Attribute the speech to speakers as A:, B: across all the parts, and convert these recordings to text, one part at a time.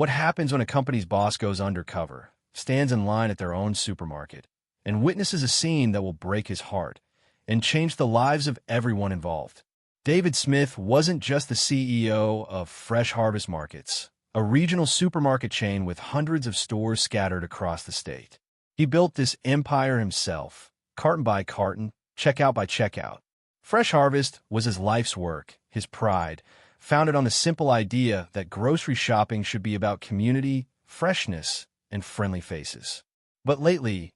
A: What happens when a company's boss goes undercover, stands in line at their own supermarket, and witnesses a scene that will break his heart and change the lives of everyone involved? David Smith wasn't just the CEO of Fresh Harvest Markets, a regional supermarket chain with hundreds of stores scattered across the state. He built this empire himself, carton by carton, checkout by checkout. Fresh Harvest was his life's work, his pride, founded on the simple idea that grocery shopping should be about community, freshness, and friendly faces. But lately,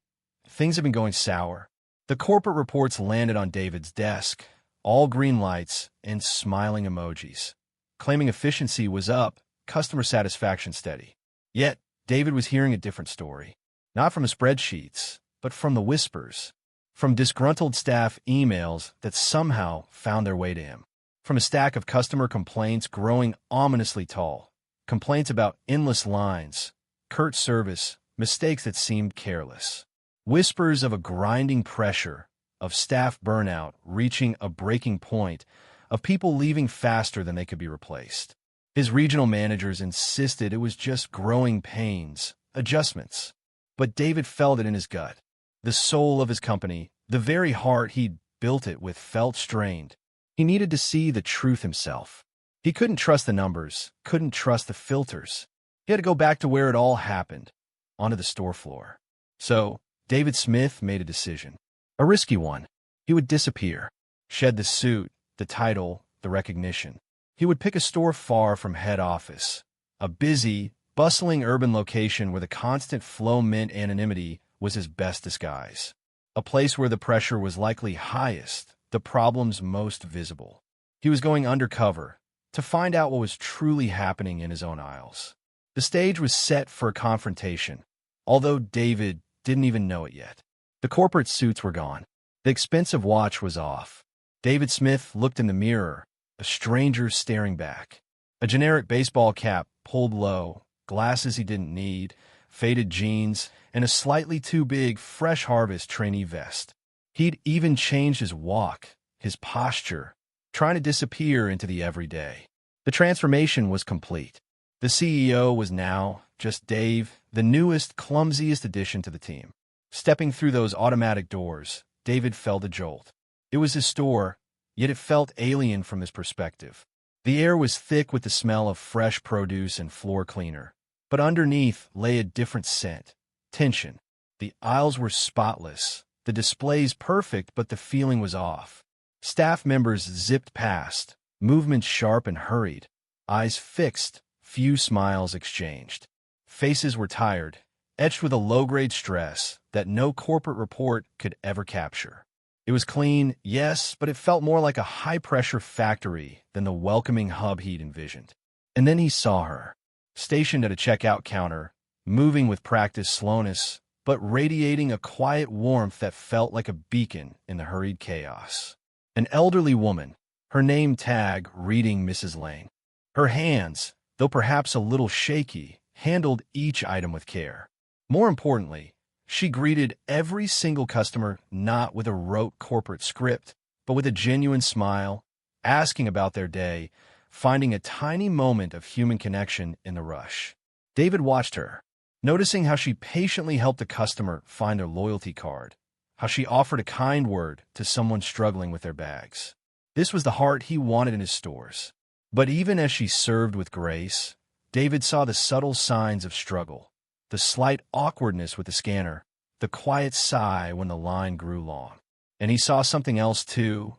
A: things have been going sour. The corporate reports landed on David's desk, all green lights and smiling emojis, claiming efficiency was up, customer satisfaction steady. Yet, David was hearing a different story. Not from the spreadsheets, but from the whispers. From disgruntled staff emails that somehow found their way to him. From a stack of customer complaints growing ominously tall. Complaints about endless lines, curt service, mistakes that seemed careless. Whispers of a grinding pressure, of staff burnout reaching a breaking point, of people leaving faster than they could be replaced. His regional managers insisted it was just growing pains, adjustments. But David felt it in his gut. The soul of his company, the very heart he'd built it with, felt strained. He needed to see the truth himself. He couldn't trust the numbers, couldn't trust the filters. He had to go back to where it all happened, onto the store floor. So, David Smith made a decision. A risky one. He would disappear. Shed the suit, the title, the recognition. He would pick a store far from head office. A busy, bustling urban location where the constant flow meant anonymity was his best disguise. A place where the pressure was likely highest, the problems most visible. He was going undercover to find out what was truly happening in his own aisles. The stage was set for a confrontation, although David didn't even know it yet. The corporate suits were gone. The expensive watch was off. David Smith looked in the mirror, a stranger staring back. A generic baseball cap pulled low, glasses he didn't need, faded jeans, and a slightly too big Fresh Harvest trainee vest. He'd even changed his walk, his posture, trying to disappear into the everyday. The transformation was complete. The CEO was now just Dave, the newest, clumsiest addition to the team. Stepping through those automatic doors, David felt a jolt. It was his store, yet it felt alien from his perspective. The air was thick with the smell of fresh produce and floor cleaner. But underneath lay a different scent. Tension. The aisles were spotless, the displays perfect, but the feeling was off. Staff members zipped past, movements sharp and hurried, eyes fixed, few smiles exchanged. Faces were tired, etched with a low-grade stress that no corporate report could ever capture. It was clean, yes, but it felt more like a high-pressure factory than the welcoming hub he'd envisioned. And then he saw her, stationed at a checkout counter, moving with practiced slowness, but radiating a quiet warmth that felt like a beacon in the hurried chaos. An elderly woman, her name tag reading Mrs. Lane. Her hands, though perhaps a little shaky, handled each item with care. More importantly, she greeted every single customer not with a rote corporate script, but with a genuine smile, asking about their day, finding a tiny moment of human connection in the rush. David watched her, noticing how she patiently helped a customer find their loyalty card, how she offered a kind word to someone struggling with their bags. This was the heart he wanted in his stores. But even as she served with grace, David saw the subtle signs of struggle, the slight awkwardness with the scanner, the quiet sigh when the line grew long. And he saw something else too,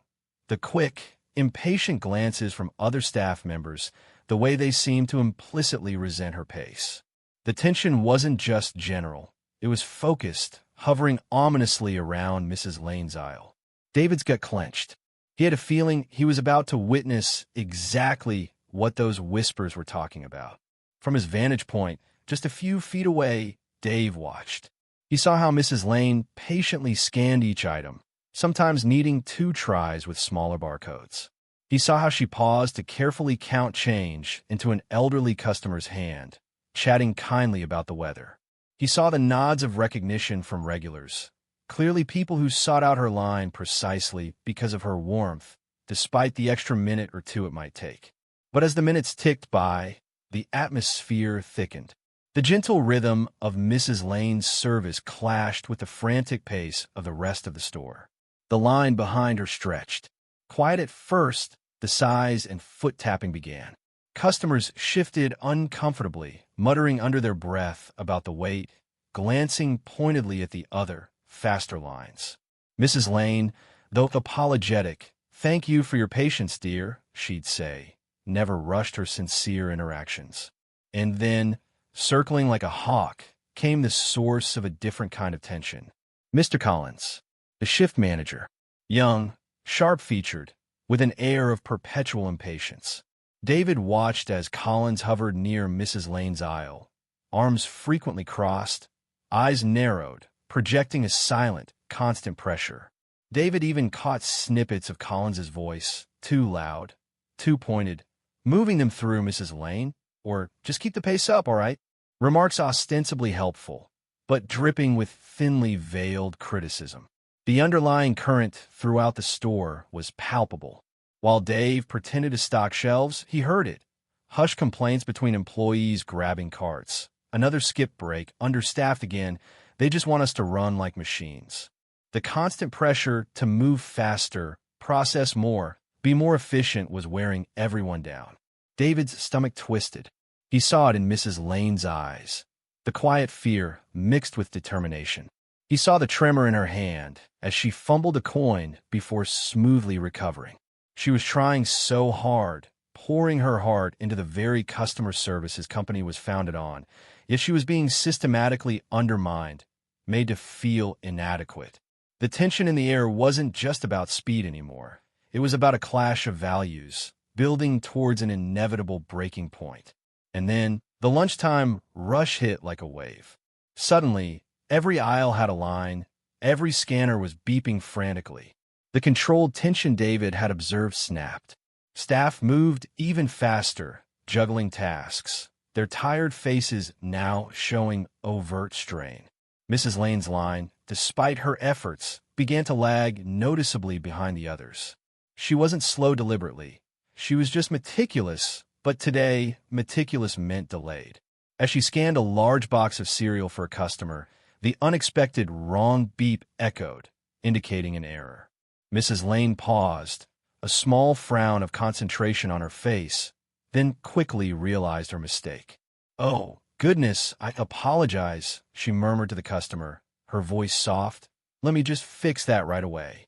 A: the quick, impatient glances from other staff members, the way they seemed to implicitly resent her pace. The tension wasn't just general, it was focused, hovering ominously around Mrs. Lane's aisle. David's gut clenched. He had a feeling he was about to witness exactly what those whispers were talking about. From his vantage point, just a few feet away, Dave watched. He saw how Mrs. Lane patiently scanned each item, sometimes needing 2 tries with smaller barcodes. He saw how she paused to carefully count change into an elderly customer's hand, chatting kindly about the weather. He saw the nods of recognition from regulars, clearly people who sought out her line precisely because of her warmth, despite the extra minute or two it might take. But as the minutes ticked by, the atmosphere thickened. The gentle rhythm of Mrs. Lane's service clashed with the frantic pace of the rest of the store. The line behind her stretched. Quiet at first, the sighs and foot-tapping began. Customers shifted uncomfortably, muttering under their breath about the wait, glancing pointedly at the other, faster lines. Mrs. Lane, though apologetic, "Thank you for your patience, dear," she'd say, never rushed her sincere interactions. And then, circling like a hawk, came the source of a different kind of tension. Mr. Collins, the shift manager, young, sharp-featured, with an air of perpetual impatience. David watched as Collins hovered near Mrs. Lane's aisle, arms frequently crossed, eyes narrowed, projecting a silent, constant pressure. David even caught snippets of Collins's voice, too loud, too pointed, moving them through Mrs. Lane, or "Just keep the pace up, all right?" Remarks ostensibly helpful, but dripping with thinly veiled criticism. The underlying current throughout the store was palpable. While Dave pretended to stock shelves, he heard it. Hushed complaints between employees grabbing carts. Another skip break, understaffed again. They just want us to run like machines. The constant pressure to move faster, process more, be more efficient was wearing everyone down. David's stomach twisted. He saw it in Mrs. Lane's eyes. The quiet fear mixed with determination. He saw the tremor in her hand as she fumbled a coin before smoothly recovering. She was trying so hard, pouring her heart into the very customer service his company was founded on, yet she was being systematically undermined, made to feel inadequate. The tension in the air wasn't just about speed anymore. It was about a clash of values, building towards an inevitable breaking point. And then, the lunchtime rush hit like a wave. Suddenly, every aisle had a line, every scanner was beeping frantically. The controlled tension David had observed snapped. Staff moved even faster, juggling tasks, their tired faces now showing overt strain. Mrs. Lane's line, despite her efforts, began to lag noticeably behind the others. She wasn't slow deliberately. She was just meticulous, but today, meticulous meant delayed. As she scanned a large box of cereal for a customer, the unexpected wrong beep echoed, indicating an error. Mrs. Lane paused, a small frown of concentration on her face, then quickly realized her mistake. "Oh, goodness, I apologize," she murmured to the customer, her voice soft. "Let me just fix that right away."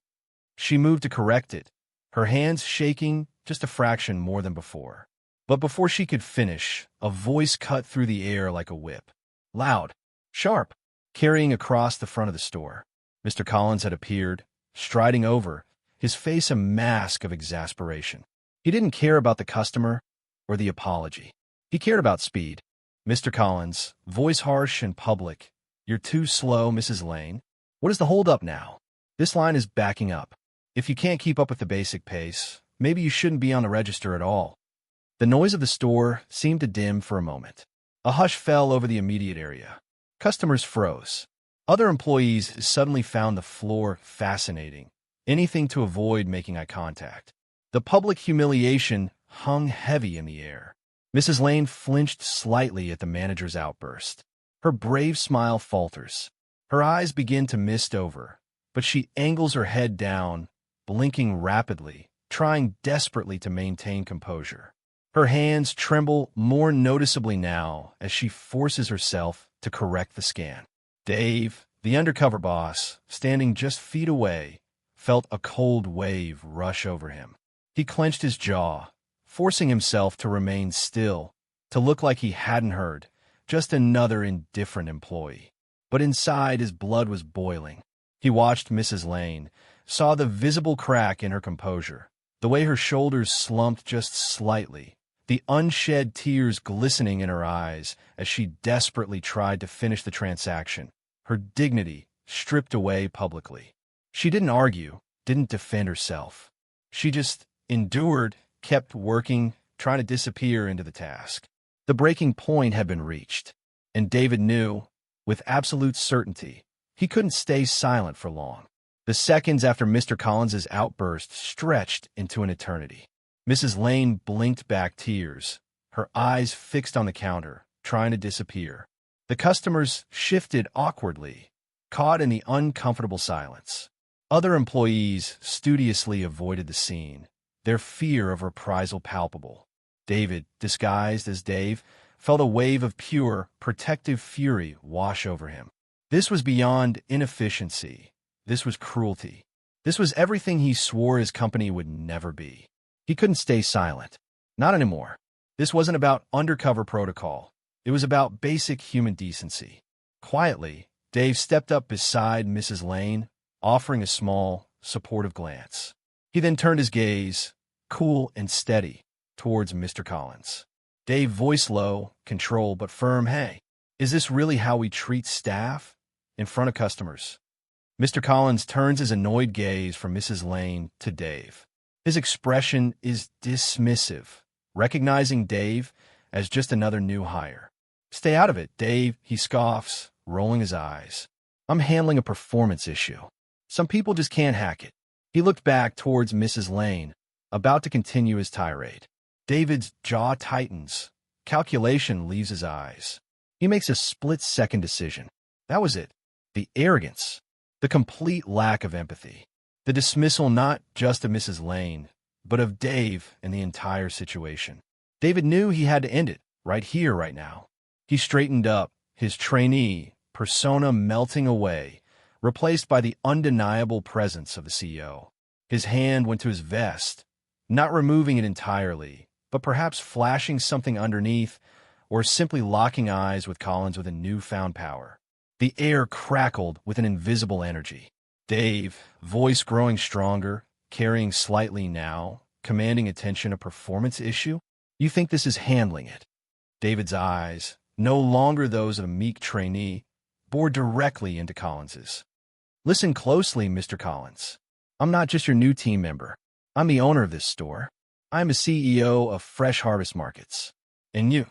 A: She moved to correct it, her hands shaking just a fraction more than before. But before she could finish, a voice cut through the air like a whip. Loud, sharp, carrying across the front of the store. Mr. Collins had appeared, striding over, his face a mask of exasperation. He didn't care about the customer or the apology. He cared about speed. "Mr. Collins, voice harsh and public. You're too slow, Mrs. Lane. What is the holdup now? This line is backing up. If you can't keep up with the basic pace, maybe you shouldn't be on the register at all." The noise of the store seemed to dim for a moment. A hush fell over the immediate area. Customers froze. Other employees suddenly found the floor fascinating, anything to avoid making eye contact. The public humiliation hung heavy in the air. Mrs. Lane flinched slightly at the manager's outburst. Her brave smile falters. Her eyes begin to mist over, but she angles her head down, blinking rapidly, trying desperately to maintain composure. Her hands tremble more noticeably now as she forces herself to correct the scan. Dave, the undercover boss, standing just feet away, felt a cold wave rush over him. He clenched his jaw, forcing himself to remain still, to look like he hadn't heard, just another indifferent employee. But inside his blood was boiling. He watched Mrs. Lane, saw the visible crack in her composure, the way her shoulders slumped just slightly, the unshed tears glistening in her eyes as she desperately tried to finish the transaction, her dignity stripped away publicly. She didn't argue, didn't defend herself. She just endured, kept working, trying to disappear into the task. The breaking point had been reached, and David knew, with absolute certainty, he couldn't stay silent for long. The seconds after Mr. Collins's outburst stretched into an eternity. Mrs. Lane blinked back tears, her eyes fixed on the counter, trying to disappear. The customers shifted awkwardly, caught in the uncomfortable silence. Other employees studiously avoided the scene, their fear of reprisal palpable. David, disguised as Dave, felt a wave of pure, protective fury wash over him. This was beyond inefficiency. This was cruelty. This was everything he swore his company would never be. He couldn't stay silent. Not anymore. This wasn't about undercover protocol. It was about basic human decency. Quietly, Dave stepped up beside Mrs. Lane, offering a small, supportive glance. He then turned his gaze, cool and steady, towards Mr. Collins. Dave voiced low, controlled but firm, "Hey, is this really how we treat staff? In front of customers?" Mr. Collins turns his annoyed gaze from Mrs. Lane to Dave. His expression is dismissive, recognizing Dave as just another new hire. "Stay out of it, Dave," he scoffs, rolling his eyes. "I'm handling a performance issue. Some people just can't hack it." He looked back towards Mrs. Lane, about to continue his tirade. David's jaw tightens. Calculation leaves his eyes. He makes a split-second decision. That was it. The arrogance. The complete lack of empathy. The dismissal not just of Mrs. Lane, but of Dave and the entire situation. David knew he had to end it, right here, right now. He straightened up, his trainee persona melting away, replaced by the undeniable presence of the CEO. His hand went to his vest, not removing it entirely, but perhaps flashing something underneath, or simply locking eyes with Collins with a newfound power. The air crackled with an invisible energy. Dave, voice growing stronger, carrying slightly now, commanding attention, a performance issue? You think this is handling it? David's eyes, no longer those of a meek trainee, bored directly into Collins's. "Listen closely, Mr. Collins. I'm not just your new team member. I'm the owner of this store. I'm a CEO of Fresh Harvest Markets. And you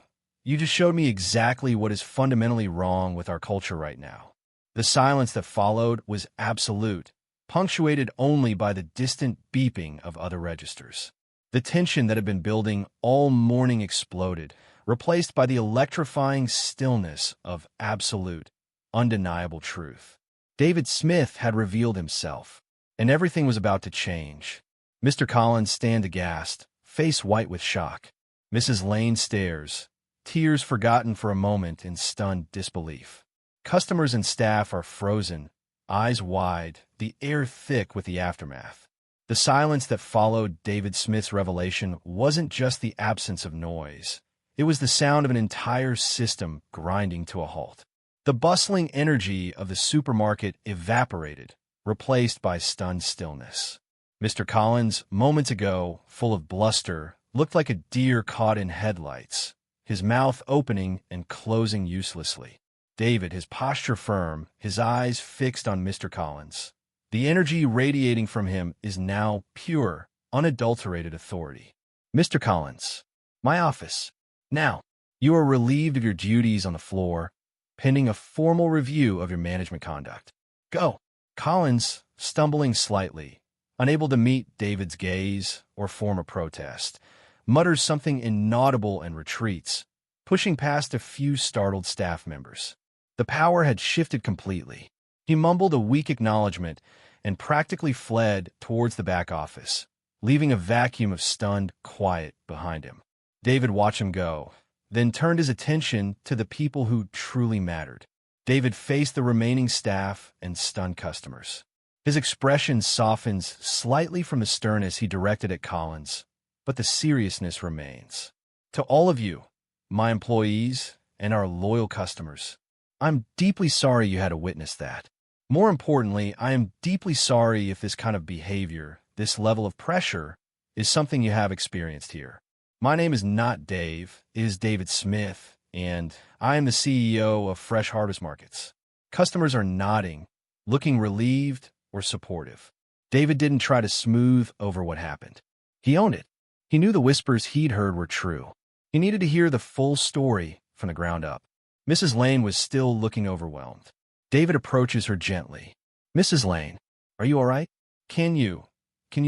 A: just showed me exactly what is fundamentally wrong with our culture right now." The silence that followed was absolute, punctuated only by the distant beeping of other registers. The tension that had been building all morning exploded, replaced by the electrifying stillness of absolute, undeniable truth. David Smith had revealed himself, and everything was about to change. Mr. Collins stands aghast, face white with shock. Mrs. Lane stares, tears forgotten for a moment in stunned disbelief. Customers and staff are frozen, eyes wide, the air thick with the aftermath. The silence that followed David Smith's revelation wasn't just the absence of noise. It was the sound of an entire system grinding to a halt. The bustling energy of the supermarket evaporated, replaced by stunned stillness. Mr. Collins, moments ago, full of bluster, looked like a deer caught in headlights, his mouth opening and closing uselessly. David, his posture firm, his eyes fixed on Mr. Collins. The energy radiating from him is now pure, unadulterated authority. "Mr. Collins, my office. Now, you are relieved of your duties on the floor, pending a formal review of your management conduct. Go." Collins, stumbling slightly, unable to meet David's gaze or form a protest, mutters something inaudible and retreats, pushing past a few startled staff members. The power had shifted completely. He mumbled a weak acknowledgement and practically fled towards the back office, leaving a vacuum of stunned quiet behind him. David watched him go, then turned his attention to the people who truly mattered. David faced the remaining staff and stunned customers. His expression softens slightly from the sternness he directed at Collins, but the seriousness remains. "To all of you, my employees and our loyal customers, I'm deeply sorry you had to witness that. More importantly, I am deeply sorry if this kind of behavior, this level of pressure, is something you have experienced here. My name is not Dave, it is David Smith, and I am the CEO of Fresh Harvest Markets." Customers are nodding, looking relieved or supportive. David didn't try to smooth over what happened. He owned it. He knew the whispers he'd heard were true. He needed to hear the full story from the ground up. Mrs. Lane was still looking overwhelmed. David approaches her gently. "Mrs. Lane, are you all right? Can you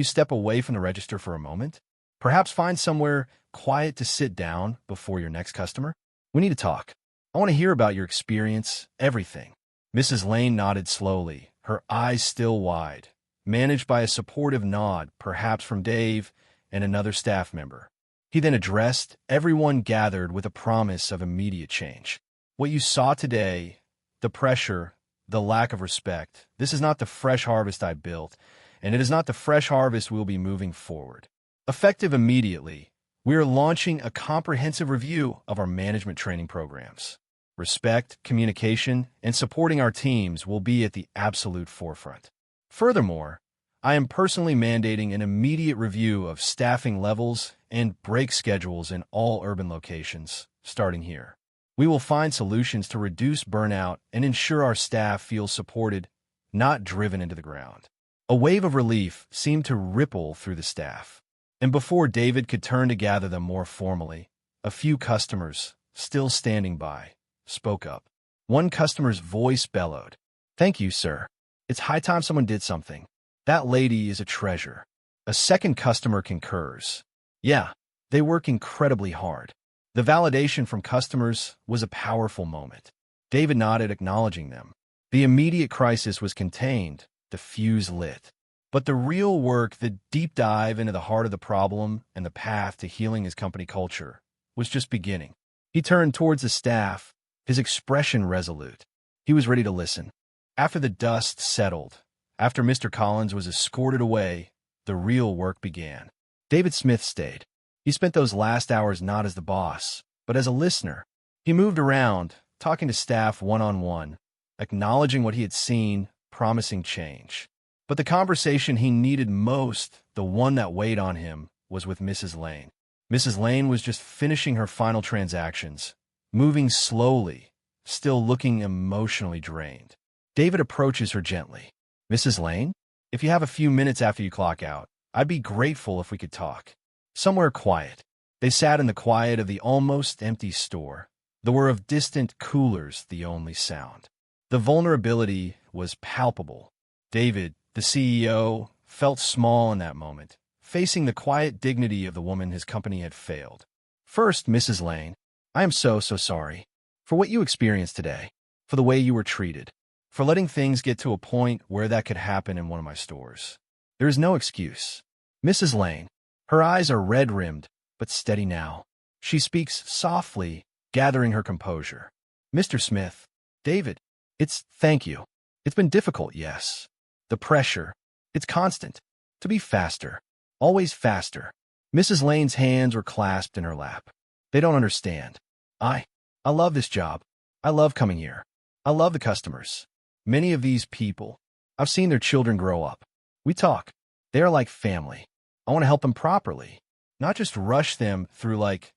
A: step away from the register for a moment? Perhaps find somewhere quiet to sit down before your next customer? We need to talk. I want to hear about your experience, everything." Mrs. Lane nodded slowly, her eyes still wide, managed by a supportive nod, perhaps from Dave and another staff member. He then addressed everyone gathered with a promise of immediate change. "What you saw today, the pressure, the lack of respect, this is not the fresh harvest I built, and it is not the fresh harvest we'll be moving forward. Effective immediately, we are launching a comprehensive review of our management training programs. Respect, communication, and supporting our teams will be at the absolute forefront. Furthermore, I am personally mandating an immediate review of staffing levels and break schedules in all urban locations, starting here. We will find solutions to reduce burnout and ensure our staff feels supported, not driven into the ground." A wave of relief seemed to ripple through the staff. And before David could turn to gather them more formally, a few customers, still standing by, spoke up. One customer's voice bellowed, "Thank you, sir. It's high time someone did something. That lady is a treasure." A second customer concurs, "Yeah, they work incredibly hard." The validation from customers was a powerful moment. David nodded, acknowledging them. The immediate crisis was contained, the fuse lit. But the real work, the deep dive into the heart of the problem and the path to healing his company culture, was just beginning. He turned towards the staff, his expression resolute. He was ready to listen. After the dust settled, after Mr. Collins was escorted away, the real work began. David Smith stayed. He spent those last hours not as the boss, but as a listener. He moved around, talking to staff one-on-one, acknowledging what he had seen, promising change. But the conversation he needed most, the one that weighed on him, was with Mrs. Lane. Mrs. Lane was just finishing her final transactions, moving slowly, still looking emotionally drained. David approaches her gently. "Mrs. Lane, if you have a few minutes after you clock out, I'd be grateful if we could talk." Somewhere quiet. They sat in the quiet of the almost empty store. The whir of distant coolers the only sound. The vulnerability was palpable. David, the CEO, felt small in that moment, facing the quiet dignity of the woman his company had failed. "First, Mrs. Lane, I am so sorry for what you experienced today, for the way you were treated, for letting things get to a point where that could happen in one of my stores. There is no excuse." Mrs. Lane, her eyes are red-rimmed, but steady now. She speaks softly, gathering her composure. "Mr. Smith, David, thank you. It's been difficult, yes. The pressure, it's constant. To be faster, always faster." Mrs. Lane's hands were clasped in her lap. "They don't understand. I love this job. I love coming here. I love the customers. Many of these people, I've seen their children grow up. We talk. They are like family. I want to help them properly, not just rush them through like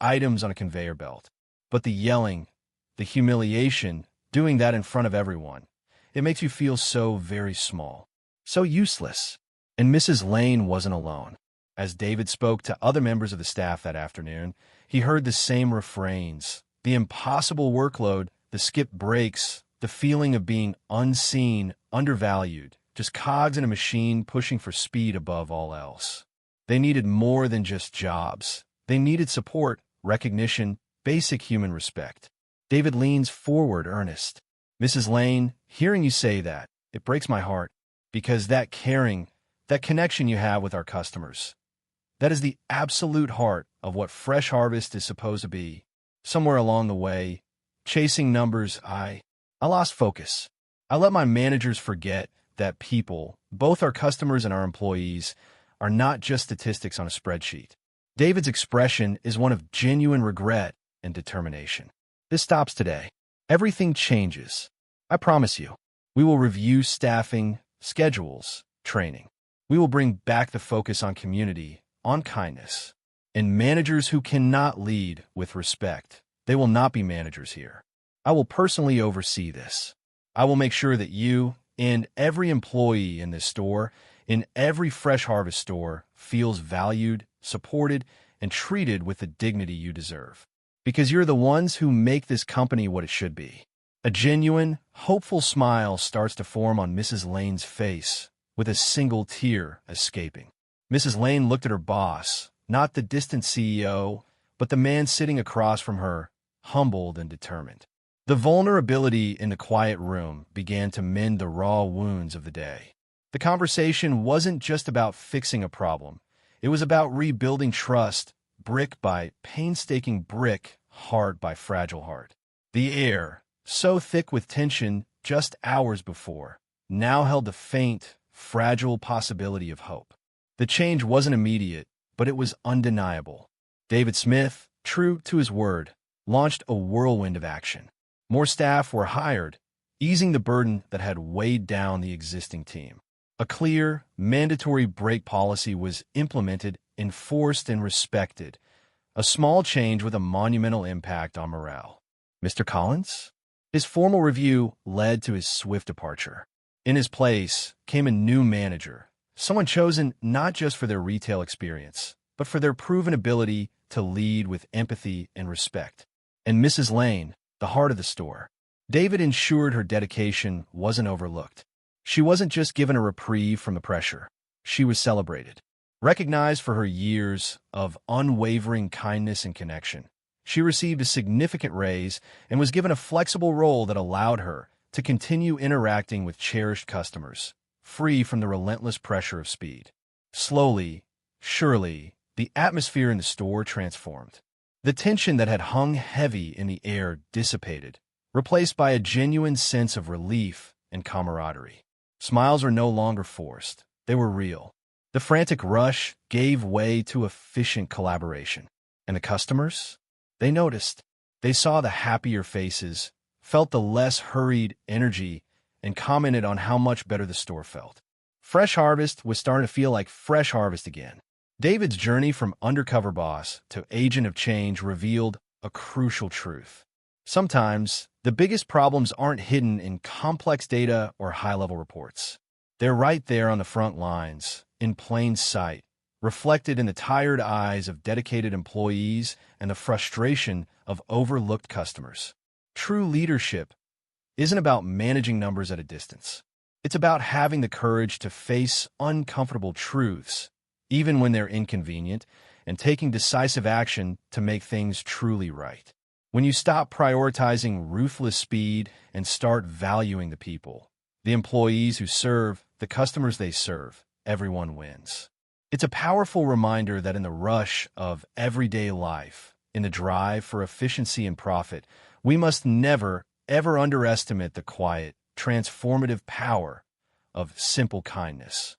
A: items on a conveyor belt. But the yelling, the humiliation, doing that in front of everyone, it makes you feel so very small, so useless." And Mrs. Lane wasn't alone. As David spoke to other members of the staff that afternoon, he heard the same refrains, the impossible workload, the skipped breaks, the feeling of being unseen, undervalued, just cogs in a machine pushing for speed above all else. They needed more than just jobs. They needed support, recognition, basic human respect. David leans forward, earnest. "Mrs. Lane, hearing you say that, it breaks my heart, because that caring, that connection you have with our customers, that is the absolute heart of what Fresh Harvest is supposed to be. Somewhere along the way, chasing numbers, I lost focus. I let my managers forget that people, both our customers and our employees, are not just statistics on a spreadsheet." David's expression is one of genuine regret and determination. "This stops today. Everything changes. I promise you. We will review staffing, schedules, training. We will bring back the focus on community, on kindness. And managers who cannot lead with respect, they will not be managers here. I will personally oversee this. I will make sure that you and every employee in this store, in every Fresh Harvest store, feels valued, supported, and treated with the dignity you deserve. Because you're the ones who make this company what it should be." A genuine, hopeful smile starts to form on Mrs. Lane's face, with a single tear escaping. Mrs. Lane looked at her boss, not the distant CEO, but the man sitting across from her, humbled and determined. The vulnerability in the quiet room began to mend the raw wounds of the day. The conversation wasn't just about fixing a problem. It was about rebuilding trust, brick by painstaking brick, heart by fragile heart. The air, so thick with tension just hours before, now held the faint, fragile possibility of hope. The change wasn't immediate, but it was undeniable. David Smith, true to his word, launched a whirlwind of action. More staff were hired, easing the burden that had weighed down the existing team. A clear, mandatory break policy was implemented, enforced, and respected, a small change with a monumental impact on morale. Mr. Collins? His formal review led to his swift departure. In his place came a new manager, someone chosen not just for their retail experience, but for their proven ability to lead with empathy and respect. And Mrs. Lane, the heart of the store. David ensured her dedication wasn't overlooked. She wasn't just given a reprieve from the pressure. She was celebrated. Recognized for her years of unwavering kindness and connection, she received a significant raise and was given a flexible role that allowed her to continue interacting with cherished customers, free from the relentless pressure of speed. Slowly, surely, the atmosphere in the store transformed. The tension that had hung heavy in the air dissipated, replaced by a genuine sense of relief and camaraderie. Smiles were no longer forced. They were real. The frantic rush gave way to efficient collaboration. And the customers? They noticed. They saw the happier faces, felt the less hurried energy, and commented on how much better the store felt. Fresh Harvest was starting to feel like Fresh Harvest again. David's journey from undercover boss to agent of change revealed a crucial truth. Sometimes, the biggest problems aren't hidden in complex data or high-level reports. They're right there on the front lines, in plain sight, reflected in the tired eyes of dedicated employees and the frustration of overlooked customers. True leadership isn't about managing numbers at a distance. It's about having the courage to face uncomfortable truths, even when they're inconvenient, and taking decisive action to make things truly right. When you stop prioritizing ruthless speed and start valuing the people, the employees who serve, the customers they serve, everyone wins. It's a powerful reminder that in the rush of everyday life, in the drive for efficiency and profit, we must never, ever underestimate the quiet, transformative power of simple kindness.